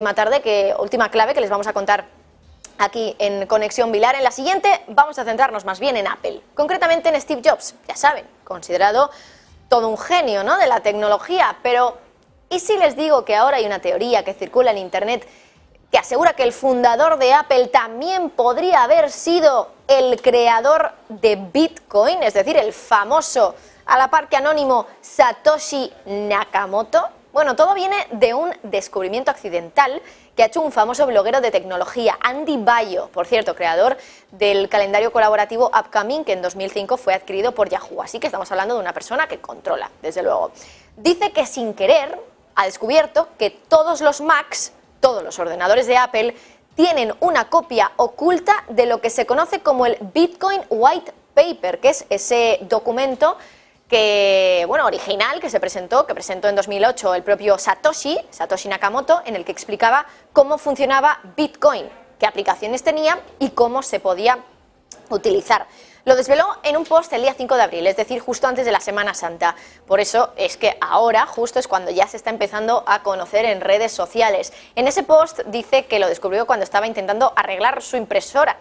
Última clave que les vamos a contar aquí en Conexión Vilar. En la siguiente vamos a centrarnos más bien en Apple, concretamente en Steve Jobs, ya saben, considerado todo un genio, ¿no?, de la tecnología. Pero ¿y si les digo que ahora hay una teoría que circula en internet que asegura que el fundador de Apple también podría haber sido el creador de Bitcoin, es decir, el famoso, a la par que anónimo, Satoshi Nakamoto? Bueno, todo viene de un descubrimiento accidental que ha hecho un famoso bloguero de tecnología, Andy Baio, por cierto, creador del calendario colaborativo Upcoming, que en 2005 fue adquirido por Yahoo. Así que estamos hablando de una persona que controla, desde luego. Dice que sin querer ha descubierto que todos los Macs, todos los ordenadores de Apple, tienen una copia oculta de lo que se conoce como el Bitcoin White Paper, que es ese documento que, bueno, original que presentó en 2008 el propio Satoshi Nakamoto, en el que explicaba cómo funcionaba Bitcoin, qué aplicaciones tenía y cómo se podía utilizar. Lo desveló en un post el día 5 de abril, es decir, justo antes de la Semana Santa. Por eso es que ahora justo es cuando ya se está empezando a conocer en redes sociales. En ese post dice que lo descubrió cuando estaba intentando arreglar su impresora.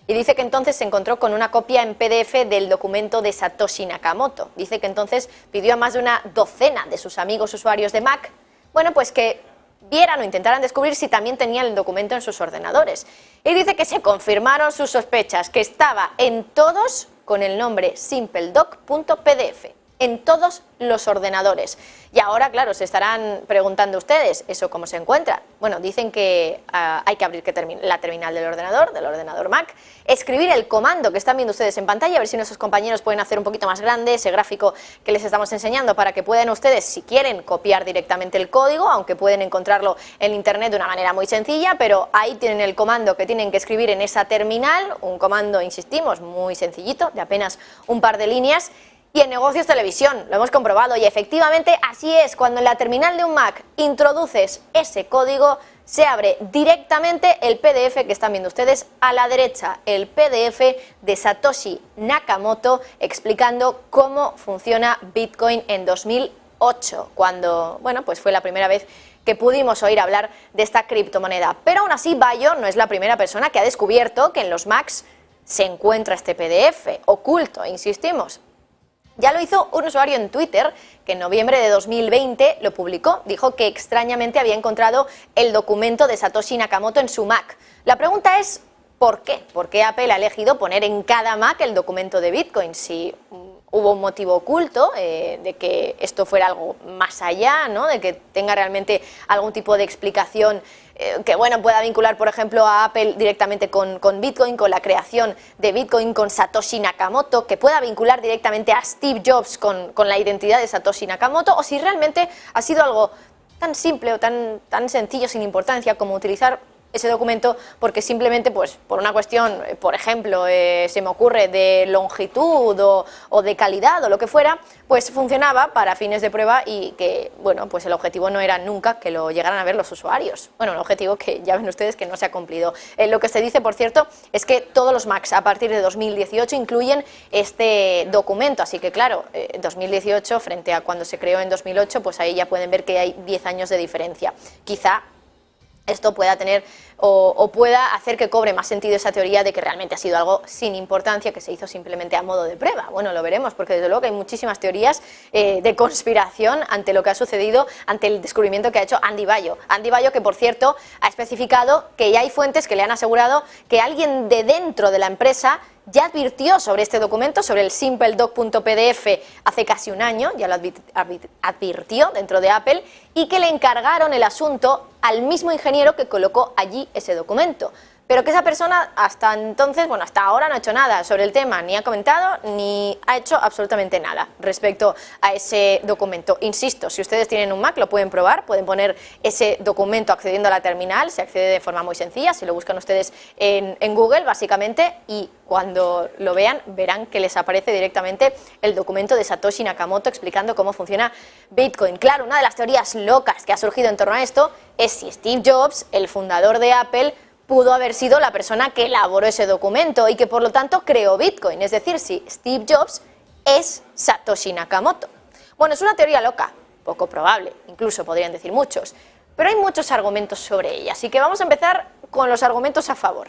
Y dice que entonces se encontró con una copia en PDF del documento de Satoshi Nakamoto. Dice que entonces pidió a más de una docena de sus amigos usuarios de Mac, bueno, pues que vieran o intentaran descubrir si también tenían el documento en sus ordenadores. Y dice que se confirmaron sus sospechas, que estaba en todos con el nombre simpledoc.pdf, en todos los ordenadores. Y ahora, claro, se estarán preguntando ustedes, ¿eso cómo se encuentra? Bueno, dicen que hay que abrir la terminal del ordenador Mac, escribir el comando que están viendo ustedes en pantalla, a ver si nuestros compañeros pueden hacer un poquito más grande ese gráfico que les estamos enseñando para que puedan ustedes, si quieren, copiar directamente el código, aunque pueden encontrarlo en internet de una manera muy sencilla, pero ahí tienen el comando que tienen que escribir en esa terminal, un comando, insistimos, muy sencillito, de apenas un par de líneas. Y en Negocios Televisión lo hemos comprobado y efectivamente así es, cuando en la terminal de un Mac introduces ese código, se abre directamente el PDF que están viendo ustedes a la derecha, el PDF de Satoshi Nakamoto explicando cómo funciona Bitcoin en 2008, cuando, bueno, pues fue la primera vez que pudimos oír hablar de esta criptomoneda. Pero aún así, Baio no es la primera persona que ha descubierto que en los Macs se encuentra este PDF oculto, insistimos. Ya lo hizo un usuario en Twitter que en noviembre de 2020 lo publicó. Dijo que extrañamente había encontrado el documento de Satoshi Nakamoto en su Mac. La pregunta es, ¿por qué? ¿Por qué Apple ha elegido poner en cada Mac el documento de Bitcoin? Si hubo un motivo oculto de que esto fuera algo más allá, ¿no?, de que tenga realmente algún tipo de explicación que, bueno, pueda vincular, por ejemplo, a Apple directamente con Bitcoin, con la creación de Bitcoin, con Satoshi Nakamoto, que pueda vincular directamente a Steve Jobs con la identidad de Satoshi Nakamoto, o si realmente ha sido algo tan simple o tan sencillo, sin importancia, como utilizar ese documento porque simplemente, pues, por una cuestión, por ejemplo, se me ocurre, de longitud o de calidad o lo que fuera, pues funcionaba para fines de prueba y que, bueno, pues el objetivo no era nunca que lo llegaran a ver los usuarios. Bueno, un objetivo que ya ven ustedes que no se ha cumplido. Lo que se dice, por cierto, es que todos los Macs a partir de 2018 incluyen este documento, así que claro, 2018 frente a cuando se creó en 2008, pues ahí ya pueden ver que hay 10 años de diferencia. Quizá esto pueda tener o pueda hacer que cobre más sentido esa teoría de que realmente ha sido algo sin importancia, que se hizo simplemente a modo de prueba. Bueno, lo veremos, porque desde luego que hay muchísimas teorías de conspiración ante lo que ha sucedido, ante el descubrimiento que ha hecho Andy Baio. Andy Baio, que por cierto ha especificado que ya hay fuentes que le han asegurado que alguien de dentro de la empresa ya advirtió sobre este documento, sobre el simpledoc.pdf, hace casi un año, ya lo advirtió dentro de Apple, y que le encargaron el asunto al mismo ingeniero que colocó allí ese documento. Pero que esa persona hasta entonces, bueno, hasta ahora no ha hecho nada sobre el tema, ni ha comentado, ni ha hecho absolutamente nada respecto a ese documento. Insisto, si ustedes tienen un Mac lo pueden probar, pueden poner ese documento accediendo a la terminal, se accede de forma muy sencilla, si lo buscan ustedes en Google básicamente, y cuando lo vean verán que les aparece directamente el documento de Satoshi Nakamoto explicando cómo funciona Bitcoin. Claro, una de las teorías locas que ha surgido en torno a esto es si Steve Jobs, el fundador de Apple, pudo haber sido la persona que elaboró ese documento y que por lo tanto creó Bitcoin, es decir, si Steve Jobs es Satoshi Nakamoto. Bueno, es una teoría loca, poco probable, incluso podrían decir muchos, pero hay muchos argumentos sobre ella, así que vamos a empezar con los argumentos a favor.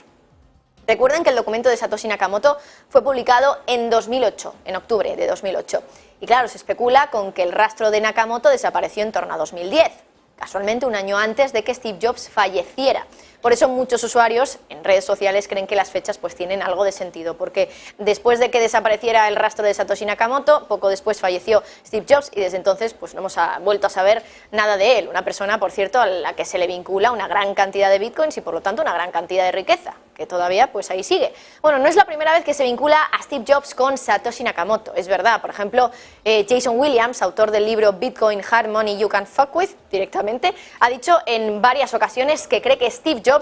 Recuerden que el documento de Satoshi Nakamoto fue publicado en 2008, en octubre de 2008. Y claro, se especula con que el rastro de Nakamoto desapareció en torno a 2010, casualmente un año antes de que Steve Jobs falleciera. Por eso muchos usuarios en redes sociales creen que las fechas pues tienen algo de sentido, porque después de que desapareciera el rastro de Satoshi Nakamoto, poco después falleció Steve Jobs y desde entonces pues no hemos vuelto a saber nada de él. Una persona, por cierto, a la que se le vincula una gran cantidad de bitcoins y por lo tanto una gran cantidad de riqueza, que todavía pues ahí sigue. Bueno, no es la primera vez que se vincula a Steve Jobs con Satoshi Nakamoto, es verdad. Por ejemplo, Jason Williams, autor del libro Bitcoin, Hard Money You Can Fuck With, directamente, ha dicho en varias ocasiones que cree que Steve Jobs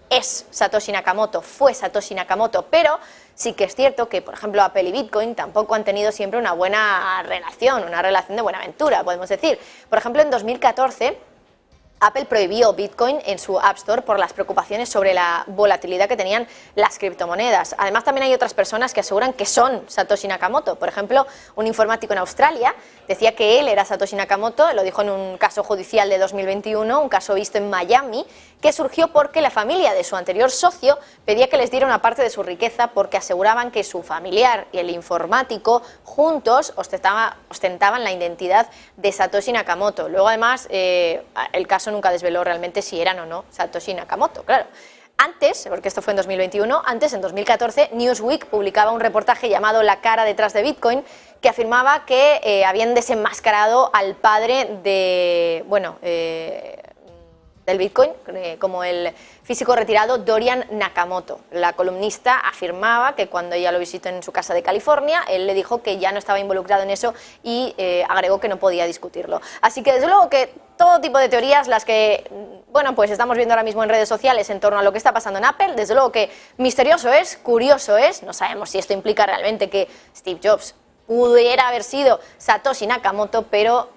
es Satoshi Nakamoto, fue Satoshi Nakamoto, pero sí que es cierto que, por ejemplo, Apple y Bitcoin tampoco han tenido siempre una buena relación, una relación de buena aventura, podemos decir. Por ejemplo, en 2014... Apple prohibió Bitcoin en su App Store por las preocupaciones sobre la volatilidad que tenían las criptomonedas. Además, también hay otras personas que aseguran que son Satoshi Nakamoto. Por ejemplo, un informático en Australia decía que él era Satoshi Nakamoto, lo dijo en un caso judicial de 2021, un caso visto en Miami, que surgió porque la familia de su anterior socio pedía que les diera una parte de su riqueza porque aseguraban que su familiar y el informático juntos ostentaban la identidad de Satoshi Nakamoto. Luego, además, el caso nunca desveló realmente si eran o no Satoshi Nakamoto, claro. Antes, porque esto fue en 2021, antes, en 2014, Newsweek publicaba un reportaje llamado La cara detrás de Bitcoin, que afirmaba que habían desenmascarado al padre de, del Bitcoin, como el físico retirado Dorian Nakamoto. La columnista afirmaba que cuando ella lo visitó en su casa de California, él le dijo que ya no estaba involucrado en eso y agregó que no podía discutirlo. Así que desde luego que todo tipo de teorías, las que, bueno, pues estamos viendo ahora mismo en redes sociales en torno a lo que está pasando en Apple, desde luego que misterioso es, curioso es, no sabemos si esto implica realmente que Steve Jobs pudiera haber sido Satoshi Nakamoto, pero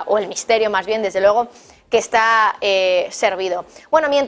o el misterio más bien, desde luego, que está servido. Bueno, mientras